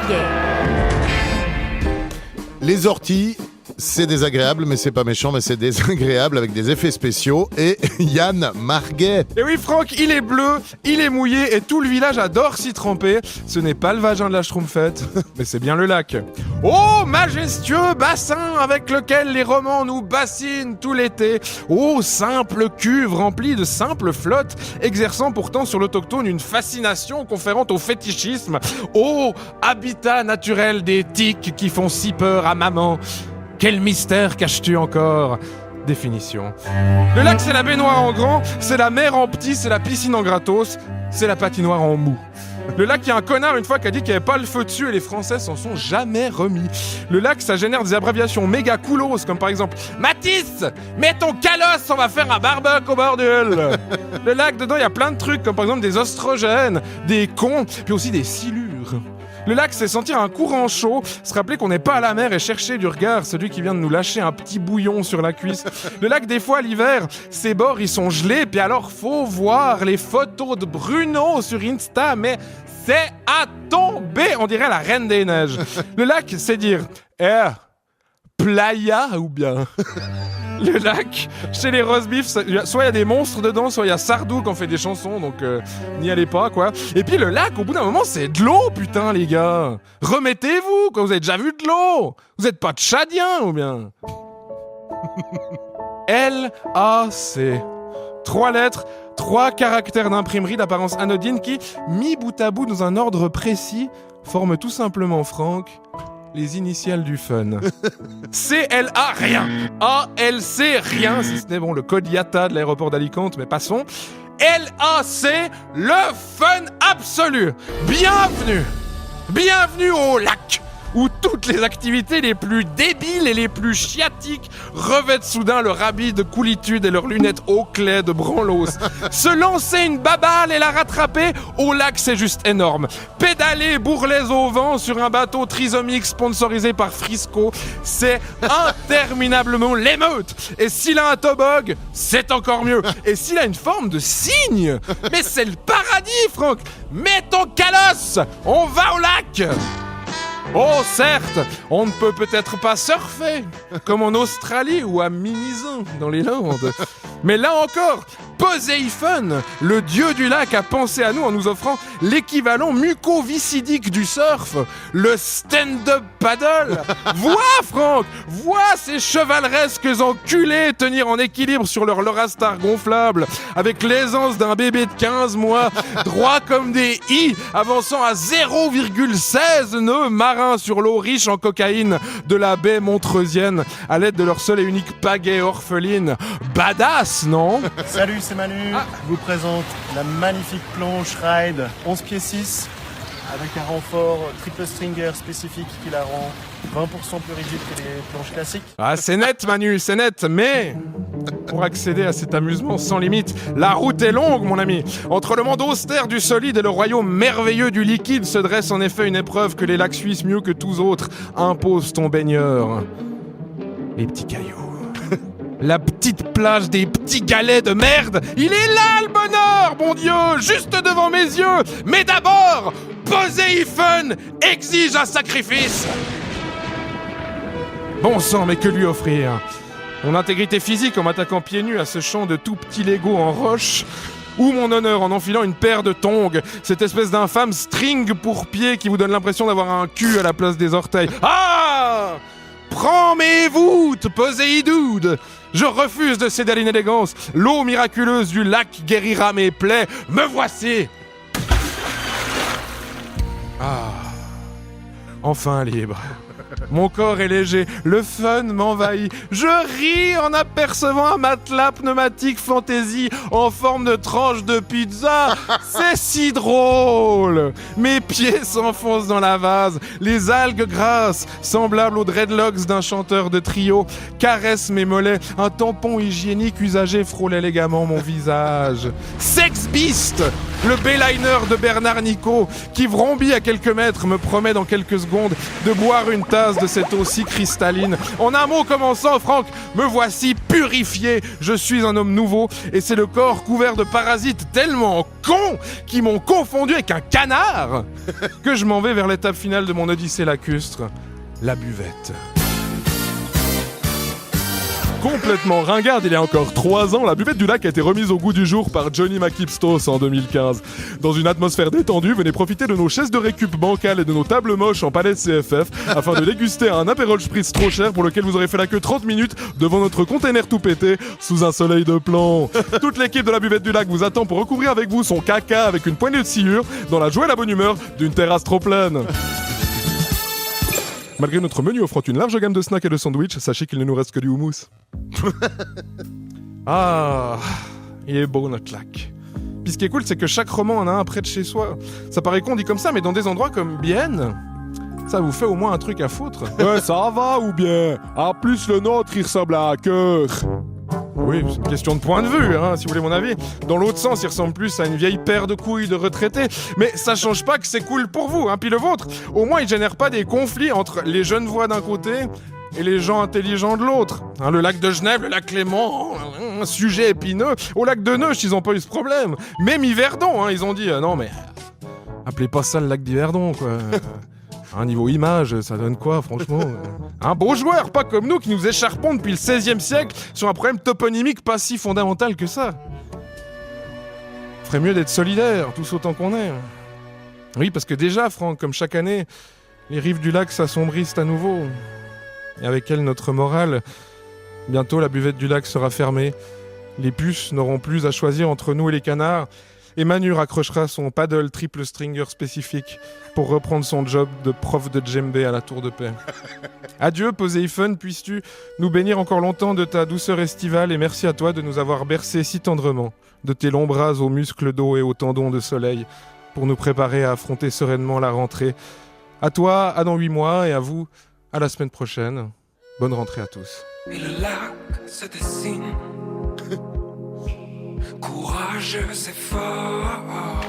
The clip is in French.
Pagaie. Les orties, c'est désagréable, mais c'est pas méchant, mais c'est désagréable avec des effets spéciaux. Et Yann Marguet. Et oui, Franck, il est bleu, il est mouillé et tout le village adore s'y tremper. Ce n'est pas le vagin de la Schtroumpfette, mais c'est bien le lac. Ô majestueux bassin avec lequel les romans nous bassinent tout l'été. Ô simple cuve remplie de simples flottes, exerçant pourtant sur l'autochtone une fascination conférante au fétichisme. Ô habitat naturel des tiques qui font si peur à maman. Quel mystère caches-tu encore ? Définition. Le lac, c'est la baignoire en grand, c'est la mer en petit, c'est la piscine en gratos, c'est la patinoire en mou. Le lac, il y a un connard une fois qui a dit qu'il n'y avait pas le feu dessus et les Français s'en sont jamais remis. Le lac, ça génère des abréviations méga coolos, comme par exemple Matisse, mets ton calosse, on va faire un barbecue au bordel. Le lac, dedans, il y a plein de trucs, comme par exemple des oestrogènes, des cons, puis aussi des silures. Le lac, c'est sentir un courant chaud, se rappeler qu'on n'est pas à la mer et chercher du regard celui qui vient de nous lâcher un petit bouillon sur la cuisse. Le lac, des fois, l'hiver, ses bords, ils sont gelés, puis alors faut voir les photos de Bruno sur Insta, mais c'est à tomber, on dirait la reine des neiges. Le lac, c'est dire playa ou bien... Le lac, chez les roast beef, soit il y a des monstres dedans, soit il y a Sardou qui en fait des chansons, donc n'y allez pas, quoi. Et puis le lac, au bout d'un moment, c'est de l'eau, putain, les gars. Remettez-vous, quoi, vous avez déjà vu de l'eau. Vous êtes pas tchadiens, ou bien. L-A-C. 3 lettres, 3 caractères d'imprimerie d'apparence anodine qui, mis bout à bout dans un ordre précis, forment tout simplement, Franck, les initiales du fun. C-L-A, rien. A-L-C, rien, si ce n'est bon le code IATA de l'aéroport d'Alicante, mais passons. L-A-C, le fun absolu. Bienvenue au lac, où toutes les activités les plus débiles et les plus chiatiques revêtent soudain leur habit de coolitude et leurs lunettes au clay de branlos. Se lancer une baballe et la rattraper, au lac c'est juste énorme. Pédaler bourrelaise au vent sur un bateau trisomique sponsorisé par Frisco, c'est interminablement l'émeute. Et s'il a un tobog, c'est encore mieux. Et s'il a une forme de cygne, mais c'est le paradis, Franck. Mets ton calosse, on va au lac. Oh certes, on ne peut peut-être pas surfer, comme en Australie ou à Mimizan, dans les Landes. Mais là encore, Poséiphone, le dieu du lac, a pensé à nous en nous offrant l'équivalent mucoviscidique du surf, le stand-up paddle. Vois, Franck, vois ces chevaleresques enculés tenir en équilibre sur leur Lorastar gonflable, avec l'aisance d'un bébé de 15 mois, droit comme des i, avançant à 0,16 nœuds marins sur l'eau riche en cocaïne de la baie montreusienne, à l'aide de leur seule et unique pagaie orpheline. Badass, non ? Salut, c'est Manu. Je vous présente la magnifique planche Ride 11 pieds 6 avec un renfort triple stringer spécifique qui la rend 20% plus rigide que les planches classiques. Ah, c'est net, Manu, c'est net, mais pour accéder à cet amusement sans limite, la route est longue, mon ami. Entre le monde austère du solide et le royaume merveilleux du liquide se dresse en effet une épreuve que les lacs suisses, mieux que tous autres, imposent ton baigneur. Les petits cailloux. La petite plage des petits galets de merde, il est là le bonheur, bon Dieu, juste devant mes yeux. Mais d'abord, Poséiphone exige un sacrifice. Bon sang, mais que lui offrir ? Mon intégrité physique en m'attaquant pieds nus à ce champ de tout petits Lego en roche, ou mon honneur en enfilant une paire de tongs, cette espèce d'infâme string pour pied qui vous donne l'impression d'avoir un cul à la place des orteils. Ah ! Prends mes voûtes, Poséidoude. Je refuse de céder à l'inélégance. L'eau miraculeuse du lac guérira mes plaies. Me voici. Ah. Enfin libre. Mon corps est léger, le fun m'envahit. Je ris en apercevant un matelas pneumatique fantaisie en forme de tranche de pizza. C'est si drôle. Mes pieds s'enfoncent dans la vase. Les algues grasses, semblables aux dreadlocks d'un chanteur de trio, caressent mes mollets. Un tampon hygiénique usagé frôle élégamment mon visage. Sex Beast, Le B-liner de Bernard Nico, qui vrombit à quelques mètres, me promet dans quelques secondes de boire une tasse de cette eau si cristalline. En un mot commençant, Franck, me voici purifié. Je suis un homme nouveau et c'est le corps couvert de parasites tellement cons qui m'ont confondu avec un canard que je m'en vais vers l'étape finale de mon odyssée lacustre, la buvette. Complètement ringarde, il y a encore 3 ans, la buvette du lac a été remise au goût du jour par Johnny McKipstos en 2015. Dans une atmosphère détendue, venez profiter de nos chaises de récup bancales et de nos tables moches en palette CFF afin de déguster un Aperol Spritz trop cher pour lequel vous aurez fait la queue 30 minutes devant notre container tout pété sous un soleil de plomb. Toute l'équipe de la buvette du lac vous attend pour recouvrir avec vous son caca avec une poignée de sciure dans la joie et la bonne humeur d'une terrasse trop pleine. Malgré notre menu offrant une large gamme de snacks et de sandwichs, sachez qu'il ne nous reste que du houmous. Ah, il est beau notre lac. Puis ce qui est cool, c'est que chaque roman en a un près de chez soi. Ça paraît con dit comme ça, mais dans des endroits comme Bienne, ça vous fait au moins un truc à foutre. Ouais, ça va ou bien? En plus, le nôtre, il ressemble à un cœur. Oui, c'est une question de point de vue, hein, si vous voulez mon avis. Dans l'autre sens, il ressemble plus à une vieille paire de couilles de retraité. Mais ça change pas que c'est cool pour vous, hein. Puis le vôtre, au moins il génère pas des conflits entre les jeunes voix d'un côté et les gens intelligents de l'autre. Hein, le lac de Genève, le lac Clément, un sujet épineux. Au lac de Neuch, ils ont pas eu ce problème. Même Yverdon, hein, ils ont dit non mais appelez pas ça le lac d'Yverdon, quoi. Un niveau image, ça donne quoi, franchement? Un beau joueur, pas comme nous qui nous écharpons depuis le 16e siècle sur un problème toponymique pas si fondamental que ça. Ferait mieux d'être solidaires, tous autant qu'on est. Oui, parce que déjà, Franck, comme chaque année, les rives du lac s'assombrissent à nouveau. Et avec elles, notre morale. Bientôt, la buvette du lac sera fermée. Les puces n'auront plus à choisir entre nous et les canards. Et Manu raccrochera son paddle triple stringer spécifique pour reprendre son job de prof de djembé à la Tour de Paix. Adieu Poséiphone, puisses-tu nous bénir encore longtemps de ta douceur estivale et merci à toi de nous avoir bercés si tendrement, de tes longs bras aux muscles d'eau et aux tendons de soleil, pour nous préparer à affronter sereinement la rentrée. À toi, à dans 8 mois, et à vous, à la semaine prochaine. Bonne rentrée à tous. Et le lac se dessine. Courageux et fort.